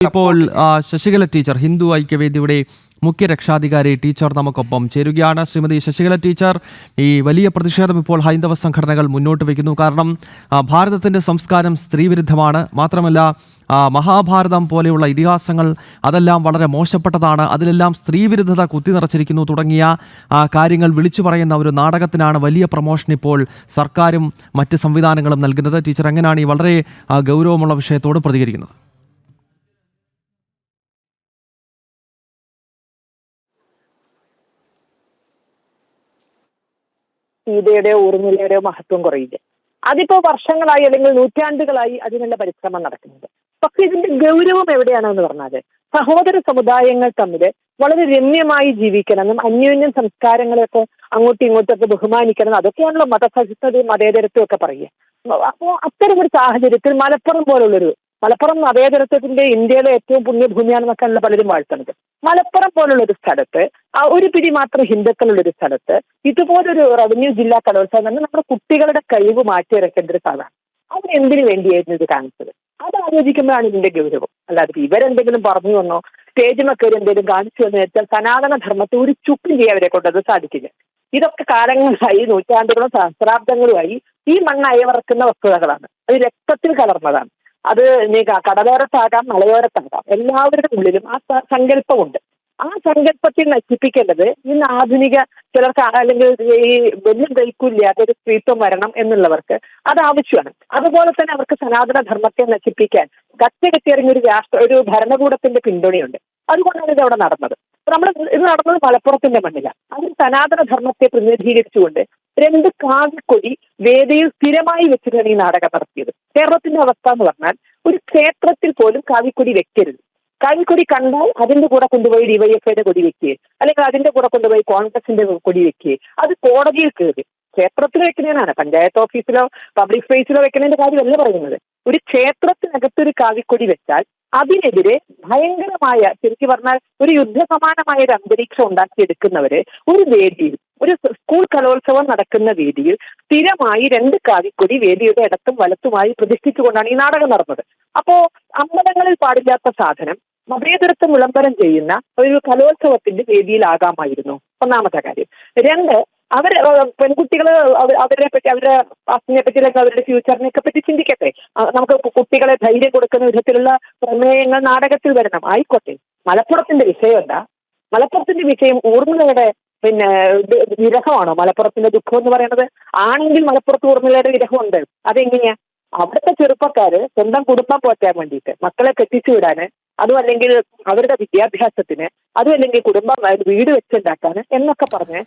ഇപ്പോൾ ശശികല ടീച്ചർ ഹിന്ദു ഐക്യവേദിയുടെ മുഖ്യ രക്ഷാധികാരി ടീച്ചർ നമുക്കൊപ്പം ചേരുകയാണ്. ശ്രീമതി ശശികല ടീച്ചർ, ഈ വലിയ പ്രതിഷേധം ഇപ്പോൾ ഹൈന്ദവ സംഘടനകൾ മുന്നോട്ട് വയ്ക്കുന്നു. കാരണം ഭാരതത്തിൻ്റെ സംസ്കാരം സ്ത്രീവിരുദ്ധമാണ്. മാത്രമല്ല മഹാഭാരതം പോലെയുള്ള ഇതിഹാസങ്ങൾ അതെല്ലാം വളരെ മോശപ്പെട്ടതാണ്, അതിലെല്ലാം സ്ത്രീവിരുദ്ധത കുത്തിനിറച്ചിരിക്കുന്നു തുടങ്ങിയ കാര്യങ്ങൾ വിളിച്ചു പറയുന്ന ഒരു നാടകത്തിനാണ് വലിയ പ്രമോഷൻ ഇപ്പോൾ സർക്കാരും മറ്റ് സംവിധാനങ്ങളും നൽകുന്നത്. ടീച്ചർ എങ്ങനെയാണ് ഈ വളരെ ഗൗരവമുള്ള വിഷയത്തോട് പ്രതികരിക്കുന്നത്? സീതയുടെയോ ഊർമിളയുടെയോ മഹത്വം കുറയില്ല. അതിപ്പോ വർഷങ്ങളായി അല്ലെങ്കിൽ നൂറ്റാണ്ടുകളായി അതിനുള്ള പരിശ്രമം നടക്കുന്നുണ്ട്. പക്ഷെ ഇതിന്റെ ഗൗരവം എവിടെയാണെന്ന് പറഞ്ഞാല് സഹോദര സമുദായങ്ങൾ തമ്മിൽ വളരെ രമ്യമായി ജീവിക്കണമെന്നും അന്യോന്യം സംസ്കാരങ്ങളെയൊക്കെ അങ്ങോട്ടും ഇങ്ങോട്ടൊക്കെ ബഹുമാനിക്കണം, അതൊക്കെയാണല്ലോ മതസഹിഷ്ണുതയും മതേതരത്വം ഒക്കെ പറയുക. അപ്പോ അത്തരമൊരു സാഹചര്യത്തിൽ മലപ്പുറം മതേതരത്വത്തിന്റെ ഇന്ത്യയിലെ ഏറ്റവും പുണ്യഭൂമിയാണെന്നൊക്കെയാണല്ലോ പലരും വാഴ്ത്തുന്നത്. മലപ്പുറം പോലുള്ളൊരു സ്ഥലത്ത് ഒരു പിടി മാത്രം ഹിന്ദുക്കളുള്ളൊരു സ്ഥലത്ത് ഇതുപോലൊരു റവന്യൂ ജില്ലാ കലോത്സവം തന്നെ നമ്മുടെ കുട്ടികളുടെ കഴിവ് മാറ്റിയിറക്കേണ്ട ഒരു സാധനം. അവരെന്തിനു വേണ്ടിയായിരുന്നു ഇത് കാണിച്ചത്? അത് ആലോചിക്കുമ്പോഴാണ് ഇതിന്റെ ഗൗരവം. അല്ലാതെ ഇവരെന്തെങ്കിലും പറഞ്ഞു വന്നോ സ്റ്റേജിമൊക്കെ എന്തെങ്കിലും കാണിച്ചു എന്ന് വെച്ചാൽ സനാതന ധർമ്മത്തെ ഒരു ചുക്കും ചെയ്യാൻ അവരെ കൊണ്ടത് സാധിക്കില്ല. ഇതൊക്കെ കാലങ്ങളായി നൂറ്റാണ്ടുകളും സഹസ്രാബ്ദങ്ങളുമായി ഈ മണ്ണ് അയവിറക്കുന്ന വസ്തുതകളാണ്. അത് രക്തത്തിൽ കലർന്നതാണ്. അത് കടലോരത്താകാം മലയോരത്താകാം, എല്ലാവരുടെ ഉള്ളിലും ആ സങ്കല്പമുണ്ട്. ആ സങ്കല്പത്തിൽ നശിപ്പിക്കേണ്ടത് ഇന്ന് ആധുനിക ചിലർക്ക് അല്ലെങ്കിൽ ഈ വലിയ ദൈക്കില്ലാത്ത ഒരു സ്ത്രീത്വം വരണം എന്നുള്ളവർക്ക് അത് ആവശ്യമാണ്. അതുപോലെ തന്നെ അവർക്ക് സനാതന ധർമ്മത്തെ നശിപ്പിക്കാൻ കത്തിയിറങ്ങിയ ഒരു ഭരണകൂടത്തിന്റെ പിന്തുണയുണ്ട്. അതുകൊണ്ടാണ് ഇത് അവിടെ നടന്നത്. ഇത് നടന്നത് മലപ്പുറത്തിന്റെ മണ്ണിലാണ്. അതിൽ സനാതന ധർമ്മത്തെ പ്രതിനിധീകരിച്ചുകൊണ്ട് 2 കാവിക്കൊടി വേദിയിൽ സ്ഥിരമായി വെച്ചിട്ടാണ് ഈ നാടകം നടത്തിയത്. കേരളത്തിന്റെ അവസ്ഥ എന്ന് പറഞ്ഞാൽ ഒരു ക്ഷേത്രത്തിൽ പോലും കാവിക്കൊടി വെക്കരുത്. കാവിക്കൊടി കണ്ടാൽ അതിന്റെ കൂടെ കൊണ്ടുപോയി ഡിവൈഎഫ്ഐയുടെ കൊടി വെക്കുക, അല്ലെങ്കിൽ അതിന്റെ കൂടെ കൊണ്ടുപോയി കോൺഗ്രസിന്റെ കൊടി വെക്കുക. അത് കോടതിയിൽ കയറി. ക്ഷേത്രത്തിൽ വെക്കുന്നതിനാണ്, പഞ്ചായത്ത് ഓഫീസിലോ പബ്ലിക് സ്പേസിലോ വെക്കുന്നതിന്റെ കാര്യമല്ല പറയുന്നത്. ഒരു ക്ഷേത്രത്തിനകത്തൊരു കാവിക്കൊടി വെച്ചാൽ അതിനെതിരെ ഭയങ്കരമായ, ശരിക്കും പറഞ്ഞാൽ ഒരു യുദ്ധസമാനമായ ഒരു അന്തരീക്ഷം ഉണ്ടാക്കിയെടുക്കുന്നവര് ഒരു വേദിയിൽ, ഒരു സ്കൂൾ കലോത്സവം നടക്കുന്ന വേദിയിൽ സ്ഥിരമായി 2 കാവിക്കൊടി വേദിയുടെ ഇടത്തും വലത്തുമായി പ്രതിഷ്ഠിച്ചുകൊണ്ടാണ് ഈ നാടകം നടന്നത്. അപ്പോ അമ്പലങ്ങളിൽ പാടില്ലാത്ത സാധനം മതേതരത്വം വിളംബരം ചെയ്യുന്ന ഒരു കലോത്സവത്തിന്റെ വേദിയിലാകാമായിരുന്നു, ഒന്നാമത്തെ കാര്യം. 2, പെൺകുട്ടികള് അവരെ പറ്റി, അവരുടെ പാസ്റ്റിനെ പറ്റി, അവരുടെ ഫ്യൂച്ചറിനെ പറ്റി ചിന്തിക്കട്ടെ. നമുക്ക് കുട്ടികളെ ധൈര്യം കൊടുക്കുന്ന വിധത്തിലുള്ള പ്രമേയങ്ങൾ നാടകത്തിൽ വരണം, ആയിക്കോട്ടെ. മലപ്പുറത്തിന്റെ വിഷയം എന്താ? മലപ്പുറത്തിന്റെ വിഷയം ഊർമിളയുടെ വിരഹമാണോ? മലപ്പുറത്തിന്റെ ദുഃഖം എന്ന് പറയുന്നത് ആണെങ്കിൽ മലപ്പുറത്ത് ഊർമിളയുടെ വിരഹമുണ്ട്. അതെങ്ങനെയാ? അവിടുത്തെ ചെറുപ്പക്കാര് സ്വന്തം കുടുംബം പോറ്റാൻ വേണ്ടിയിട്ട്, മക്കളെ കെട്ടിച്ചു വിടാന്, അതും അല്ലെങ്കിൽ അവരുടെ വിദ്യാഭ്യാസത്തിന്, അതും അല്ലെങ്കിൽ കുടുംബം വീട് വെച്ചുണ്ടാക്കാൻ എന്നൊക്കെ പറഞ്ഞ്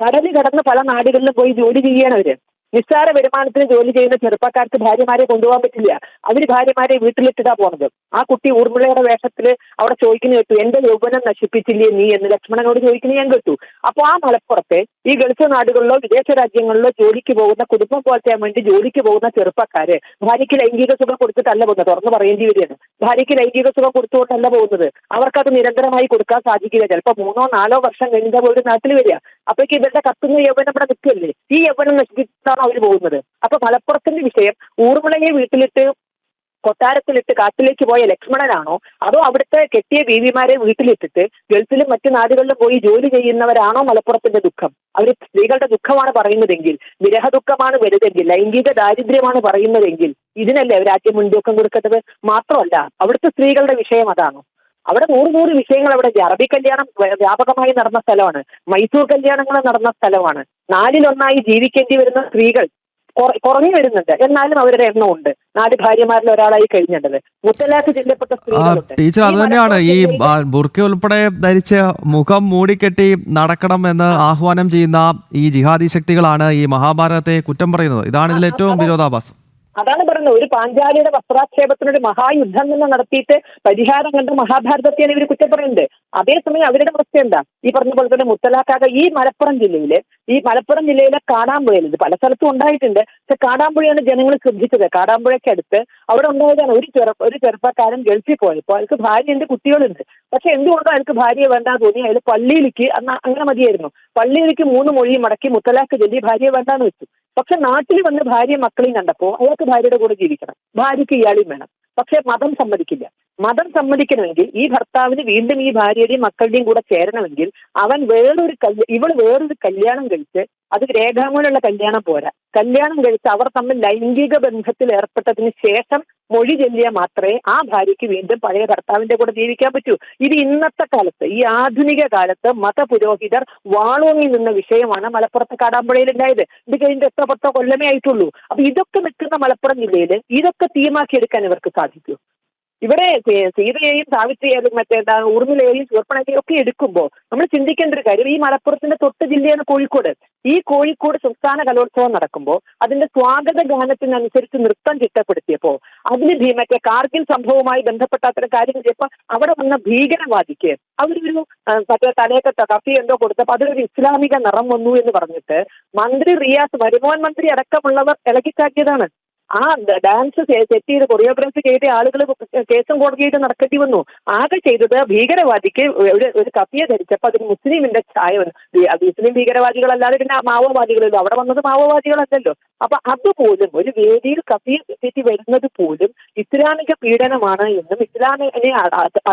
കടല് കടന്ന് പല നാടുകളിലും പോയി ജോലി ചെയ്യണവര്. നിസ്സാര വരുമാനത്തിന് ജോലി ചെയ്യുന്ന ചെറുപ്പക്കാർക്ക് ഭാര്യമാരെ കൊണ്ടുപോകാൻ പറ്റില്ല. അവര് ഭാര്യമാരെ വീട്ടിലിട്ടിട്ടാ പോണത്. ആ കുട്ടി ഊർമിളയുടെ വേഷത്തില് അവിടെ ചോദിക്കുന്ന കേട്ടു, എന്റെ യൗവനം നശിപ്പിച്ചില്ലേ നീ എന്ന് ലക്ഷ്മണനോട് ചോദിക്കുന്നത് ഞാൻ കേട്ടു. അപ്പൊ ആ മലപ്പുറത്തെ ഈ ഗൾഫ് നാടുകളിലോ വിദേശ രാജ്യങ്ങളിലോ ജോലിക്ക് പോകുന്ന, കുടുംബം പോറ്റാൻ വേണ്ടി ജോലിക്ക് പോകുന്ന ചെറുപ്പക്കാര് ഭാര്യയ്ക്ക് ലൈംഗിക സുഖം കൊടുത്തിട്ടല്ല പോകുന്നത്, തുറന്നു പറയേണ്ടി വരികയാണ്. ഭാര്യയ്ക്ക് ലൈംഗിക സുഖം കൊടുത്തുകൊണ്ടല്ല പോകുന്നത്. അവർക്കത് നിരന്തരമായി കൊടുക്കാൻ സാധിക്കില്ല. ചിലപ്പോൾ 3-4 വർഷം കഴിഞ്ഞ പോലും നാട്ടിൽ വരിക. അപ്പോഴേക്ക് ഇവരുടെ കത്തുന്ന യൗവനം ഇവിടെ നിൽക്കല്ലേ. ഈ യൗവനം നശിപ്പിച്ചാണ് അവർ പോകുന്നത്. അപ്പൊ മലപ്പുറത്തിന്റെ വിഷയം ഊർമിളയെ വീട്ടിലിട്ട് കൊട്ടാരത്തിലിട്ട് കാട്ടിലേക്ക് പോയ ലക്ഷ്മണനാണോ, അതോ അവിടുത്തെ കെട്ടിയ ബീവിമാരെ വീട്ടിലിട്ടിട്ട് ഗൾഫിലും മറ്റു നാടുകളിലും പോയി ജോലി ചെയ്യുന്നവരാണോ മലപ്പുറത്തിന്റെ ദുഃഖം? അവർ സ്ത്രീകളുടെ ദുഃഖമാണ് പറയുന്നതെങ്കിൽ, വിരഹ ദുഃഖമാണ് വലുതെങ്കിൽ, ലൈംഗിക ദാരിദ്ര്യമാണ് പറയുന്നതെങ്കിൽ ഇതിനല്ലേ അവർ ആദ്യം മുൻതൂക്കം കൊടുക്കേണ്ടത്? മാത്രമല്ല, അവിടുത്തെ സ്ത്രീകളുടെ വിഷയം അതാണോ? അവിടെ 100 വിഷയങ്ങൾ അവിടെ. അറബി കല്യാണം വ്യാപകമായി നടന്ന സ്ഥലമാണ്, മൈസൂർ കല്യാണങ്ങൾ നടന്ന സ്ഥലമാണ്. 4-1 ജീവിക്കേണ്ടി വരുന്ന സ്ത്രീകൾ കുറഞ്ഞു വരുന്നുണ്ട്, എന്നാലും അവരുടെ എണ്ണം ഉണ്ട്. 4 ഭാര്യമാരിൽ ഒരാളായി കഴിഞ്ഞിട്ടത്. മുത്തലാഖ് ചെല്ലപ്പെട്ട സ്ത്രീകളുണ്ട്. ടീച്ചർ, അത് തന്നെയാണ് ഈ ബുർക്ക ഉൾപ്പെടെ ധരിച്ച് മുഖം മൂടിക്കെട്ടി നടക്കണം എന്ന് ആഹ്വാനം ചെയ്യുന്ന ഈ ജിഹാദി ശക്തികളാണ് ഈ മഹാഭാരതത്തെ കുറ്റം പറയുന്നത്. ഇതാണ് ഇതിൽ ഏറ്റവും വിരോധാഭാസം. അതാണ് പറയുന്നത്. ഒരു പാഞ്ചാലിയുടെ വസ്ത്രാക്ഷേപത്തിനൊരു മഹായുദ്ധം തന്നെ നടത്തിയിട്ട് പരിഹാരം കണ്ട മഹാഭാരതത്തെയാണ് ഇവർ കുറ്റം പറയുന്നത്. അതേസമയം അവരുടെ അവസ്ഥ എന്താ? ഈ പറഞ്ഞ പോലെ തന്നെ മുത്തലാഖാകെ ഈ മലപ്പുറം ജില്ലയിലെ കാടാമ്പുഴയിൽ, ഇത് പല സ്ഥലത്തും ഉണ്ടായിട്ടുണ്ട്, പക്ഷെ കാടാമ്പുഴയാണ് ജനങ്ങൾ ശ്രദ്ധിച്ചത്. കാടാമ്പുഴയ്ക്ക് അടുത്ത് അവിടെ ഉണ്ടായതാണ് ഒരു ചെറുപ്പക്കാരൻ ഗൾഫിൽ പോയപ്പോൾ അയാൾക്ക് ഭാര്യയുണ്ട്, കുട്ടികളുണ്ട്. പക്ഷെ എന്തുകൊണ്ടോ അയാൾക്ക് ഭാര്യയെ വേണ്ടാന്ന് തോന്നി. അയാൾ പള്ളിയിലേക്ക്, അങ്ങനെ മതിയായിരുന്നു, പള്ളിയിലേക്ക് 3 മൊഴി മടക്കി മുത്തലാഖ് ചൊല്ലി ഭാര്യയെ വേണ്ടാന്ന് വെച്ചു. പക്ഷെ നാട്ടിൽ വന്ന് ഭാര്യയും മക്കളെയും കണ്ടപ്പോൾ അയാൾക്ക് ഭാര്യയുടെ കൂടെ ജീവിക്കണം, ഭാര്യയ്ക്ക് ഇയാളെയും വേണം. പക്ഷെ മതം സമ്മതിക്കില്ല. മതം സമ്മതിക്കണമെങ്കിൽ ഈ ഭർത്താവിന് വീണ്ടും ഈ ഭാര്യയുടെയും മക്കളുടെയും കൂടെ ചേരണമെങ്കിൽ അവൻ ഇവൾ വേറൊരു കല്യാണം കഴിച്ച്, അത് രേഖാമൂലമുള്ള കല്യാണം പോരാ, കല്യാണം കഴിച്ച് അവർ തമ്മിൽ ലൈംഗിക ബന്ധത്തിൽ ഏർപ്പെട്ടതിന് ശേഷം മൊഴി ചൊല്ലിയാൽ മാത്രമേ ആ ഭാര്യയ്ക്ക് വീണ്ടും പഴയ ഭർത്താവിന്റെ കൂടെ ജീവിക്കാൻ പറ്റൂ. ഇത് ഇന്നത്തെ കാലത്ത്, ഈ ആധുനിക കാലത്ത് മതപുരോഹിതർ വാളോങ്ങി നിന്ന വിഷയമാണ് മലപ്പുറത്ത് കാടാമ്പുഴയിൽ ഉണ്ടായത്. ഇത് കഴിഞ്ഞിട്ട് എത്ര 10 കൊല്ലമേ ആയിട്ടുള്ളൂ. അപ്പൊ ഇതൊക്കെ നിൽക്കുന്ന മലപ്പുറം ജില്ലയിൽ ഇതൊക്കെ തീമാക്കിയെടുക്കാൻ ഇവർക്ക് സാധിക്കൂ? ഇവിടെ സീതയെയും സാവിത്രിയെയും ഊർമിളയെയും ശൂർപ്പണഖയും ഒക്കെ എടുക്കുമ്പോൾ നമ്മൾ ചിന്തിക്കേണ്ട ഒരു കാര്യം, ഈ മലപ്പുറത്തിന്റെ തൊട്ട് ജില്ലയാണ് കോഴിക്കോട്. ഈ കോഴിക്കോട് സംസ്ഥാന കലോത്സവം നടക്കുമ്പോൾ അതിന്റെ സ്വാഗത ഗാനത്തിനനുസരിച്ച് നൃത്തം ചിട്ടപ്പെടുത്തിയപ്പോൾ അതിന് മറ്റേ കാർഗിൽ സംഭവവുമായി ബന്ധപ്പെട്ട അത്തരം കാര്യങ്ങൾ ചെയ്യപ്പോൾ അവിടെ വന്ന ഭീകരവാദിക്ക് അവരൊരു മറ്റേ തലയൊക്കെ കഫി എന്തോ കൊടുത്തപ്പോൾ അതിലൊരു ഇസ്ലാമിക നിറം വന്നു എന്ന് പറഞ്ഞിട്ട് മന്ത്രി റിയാസ്, വരുമാൻ മന്ത്രി അടക്കമുള്ളവർ ഇളക്കിക്കാട്ടിയതാണ്. ആ ഡാൻസ് സെറ്റ് ചെയ്ത് കൊറിയോഗ്രാഫി ചെയ്ത ആളുകൾ കേസും കോടതിയായിട്ട് നടക്കേണ്ടി വന്നു. ആകെ ചെയ്തത് ഭീകരവാദിക്ക് ഒരു കപ്പിയെ ധരിച്ചപ്പോൾ അതിന് മുസ്ലിമിന്റെ ഛായ വന്നു. മുസ്ലിം ഭീകരവാദികളല്ലാതെ പിന്നെ മാവോവാദികളല്ലോ, അവിടെ വന്നത് മാവോവാദികളല്ലല്ലോ. അപ്പൊ അതുപോലും ഒരു വേദിയിൽ കപ്പിയെ തെറ്റി വരുന്നത് പോലും ഇസ്ലാമിക പീഡനമാണ് എന്നും ഇസ്ലാമിനെ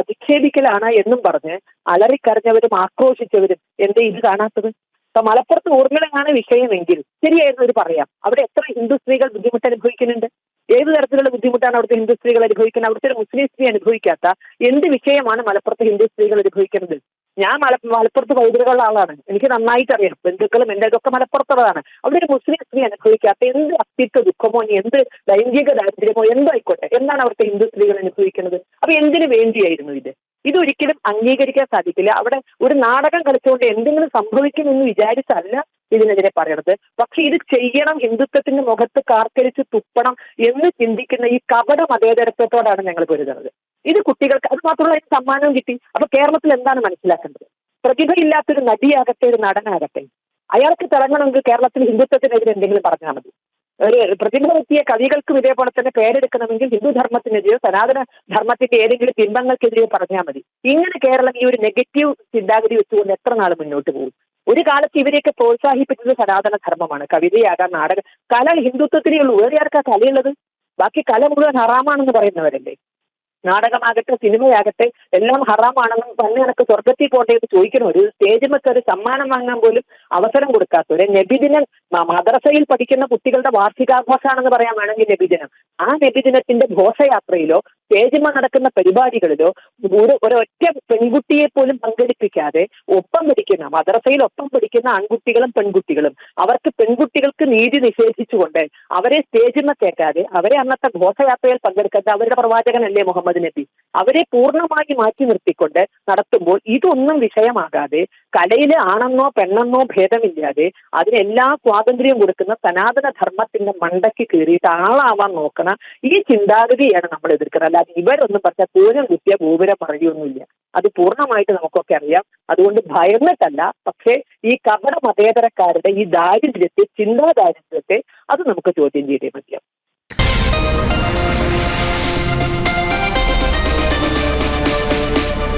അധിക്ഷേപിക്കലാണ് എന്നും പറഞ്ഞ് അലറിക്കരഞ്ഞവരും ആക്രോശിച്ചവരും എന്തേ ഇത് കാണാത്തത്? അപ്പൊ മലപ്പുറത്ത് ഊർമിളയാണ് വിഷയമെങ്കിൽ ശരിയായിരുന്നു ഒരു പറയാം. അവിടെ എത്ര ഹിന്ദു സ്ത്രീകൾ ബുദ്ധിമുട്ട് അനുഭവിക്കുന്നുണ്ട്? ഏത് തരത്തിലുള്ള ബുദ്ധിമുട്ടാണ് അവിടുത്തെ ഹിന്ദു സ്ത്രീകൾ അനുഭവിക്കുന്നത്? അവിടുത്തെ ഒരു മുസ്ലിം സ്ത്രീ അനുഭവിക്കാത്ത എന്ത് വിഷയമാണ് മലപ്പുറത്ത് ഹിന്ദു സ്ത്രീകൾ അനുഭവിക്കുന്നത്? ഞാൻ മലപ്പുറത്ത് പൈതൃകമുള്ള ആളാണ്, എനിക്ക് നന്നായിട്ട് അറിയാം. ബന്ധുക്കളും എൻ്റെ ഇതൊക്കെ മലപ്പുറത്തുള്ളതാണ്. അവിടെ ഒരു മുസ്ലിം സ്ത്രീ അനുഭവിക്കാത്ത എന്ത് അസ്തിത്വ ദുഃഖമോ എന്ത് ലൈംഗിക ദാരിദ്ര്യമോ എന്തായിക്കോട്ടെ, എന്താണ് അവിടുത്തെ ഹിന്ദു സ്ത്രീകൾ അനുഭവിക്കുന്നത്? അപ്പൊ എന്തിനു വേണ്ടിയായിരുന്നു ഇത്? ഇതൊരിക്കലും അംഗീകരിക്കാൻ സാധിക്കില്ല. അവിടെ ഒരു നാടകം കളിച്ചുകൊണ്ട് എന്തെങ്കിലും സംഭവിക്കുമെന്ന് വിചാരിച്ചല്ല ഇതിനെതിരെ പറയണത്. പക്ഷെ ഇത് ചെയ്യണം, ഹിന്ദുത്വത്തിന്റെ മുഖത്ത് കാർക്കരിച്ച് തുപ്പണം എന്ന് ചിന്തിക്കുന്ന ഈ കപട മതേതരത്വത്തോടാണ് ഞങ്ങൾ പൊരുതുന്നത്. ഇത് കുട്ടികൾക്ക്, അത് മാത്രമല്ല അതിന് സമ്മാനവും കിട്ടി. അപ്പൊ കേരളത്തിൽ എന്താണ് മനസ്സിലാക്കേണ്ടത്? പ്രതിഭയില്ലാത്തൊരു നടിയാകട്ടെ, ഒരു നടനാകട്ടെ, അയാൾക്ക് തിളങ്ങണമെങ്കിൽ കേരളത്തിൽ ഹിന്ദുത്വത്തിനെതിരെ എന്തെങ്കിലും പറഞ്ഞാൽ മതി. ഒരു പ്രതിഭ എത്തിയ കവികൾക്കും ഇതേപോലെ തന്നെ പേരെടുക്കണമെങ്കിൽ ഹിന്ദു ധർമ്മത്തിനെതിരെയോ സനാതന ധർമ്മത്തിന്റെ ഏതെങ്കിലും ബിംബങ്ങൾക്കെതിരെയോ പറഞ്ഞാൽ മതി. ഇങ്ങനെ കേരളം ഈ ഒരു നെഗറ്റീവ് ചിന്താഗതി വെച്ചുകൊണ്ട് എത്ര നാൾ മുന്നോട്ട് പോകും? ഒരു കാലത്ത് ഇവരെയൊക്കെ പ്രോത്സാഹിപ്പിച്ചത് സനാതന ധർമ്മമാണ്. കവിതയാകാം, നാടകം, കല ഹിന്ദുത്വത്തിനേ ഉള്ളൂ. വേറെ ആർക്കാ കലയുള്ളത്? ബാക്കി കല മുഴുവൻ ഹറാമാണെന്ന് പറയുന്നവരല്ലേ. നാടകമാകട്ടെ സിനിമയാകട്ടെ എല്ലാം ഹറാമാണെന്നും തന്നെ എനിക്ക് സ്വർഗത്തിൽ പോകേണ്ടത് ചോദിക്കണം. ഒരു സ്റ്റേജിമൊക്കെ ഒരു സമ്മാനം വാങ്ങാൻ പോലും അവസരം കൊടുക്കാത്ത ഒരു നബിദിനം, മദ്രസയിൽ പഠിക്കുന്ന കുട്ടികളുടെ വാർഷികാഘോഷമാണെന്ന് പറയാൻ വേണമെങ്കിൽ നബിദിനം, ആ നബിദിനത്തിന്റെ ഘോഷയാത്രയിലോ സ്റ്റേജിമ നടക്കുന്ന പരിപാടികളിലോ ഒരൊറ്റ പെൺകുട്ടിയെ പോലും പങ്കെടുപ്പിക്കാതെ ഒപ്പം പഠിക്കുന്ന മദ്രസയിൽ ഒപ്പം പഠിക്കുന്ന ആൺകുട്ടികളും പെൺകുട്ടികളും അവർക്ക് പെൺകുട്ടികൾക്ക് നീതി നിഷേധിച്ചുകൊണ്ട് അവരെ സ്റ്റേജിമ കേൾക്കാതെ അവരെ അന്നത്തെ ഘോഷയാത്രയിൽ പങ്കെടുക്കാതെ അവരുടെ പ്രവാചകനല്ലേ മുഹമ്മദ് നബി, അവരെ പൂർണ്ണമായി മാറ്റി നിർത്തിക്കൊണ്ട് നടത്തുമ്പോൾ ഇതൊന്നും വിഷയമാകാതെ കലയിലെ ആണെന്നോ പെണ്ണെന്നോ ഭേദമില്ലാതെ അതിനെല്ലാ സ്വാതന്ത്ര്യവും കൊടുക്കുന്ന സനാതന ധർമ്മത്തിന്റെ മണ്ടയ്ക്ക് കയറിയിട്ട് ആളാവാൻ നോക്കണ ഈ ചിന്താഗതിയാണ് നമ്മൾ എതിർക്കുന്നത്. അല്ലാതെ ഇവരൊന്നും പറഞ്ഞാൽ പൂരം കുത്തിയ ഗോപുരം പറയുകയൊന്നുമില്ല. അത് പൂർണ്ണമായിട്ട് നമുക്കൊക്കെ അറിയാം. അതുകൊണ്ട് ഭയന്നിട്ടല്ല, പക്ഷേ ഈ കപട മതേതരക്കാരുടെ ഈ ദാരിദ്ര്യത്തെ, ചിന്താ ദാരിദ്ര്യത്തെ അത് നമുക്ക് ചോദ്യം ചെയ്തേ പറ്റില്ല.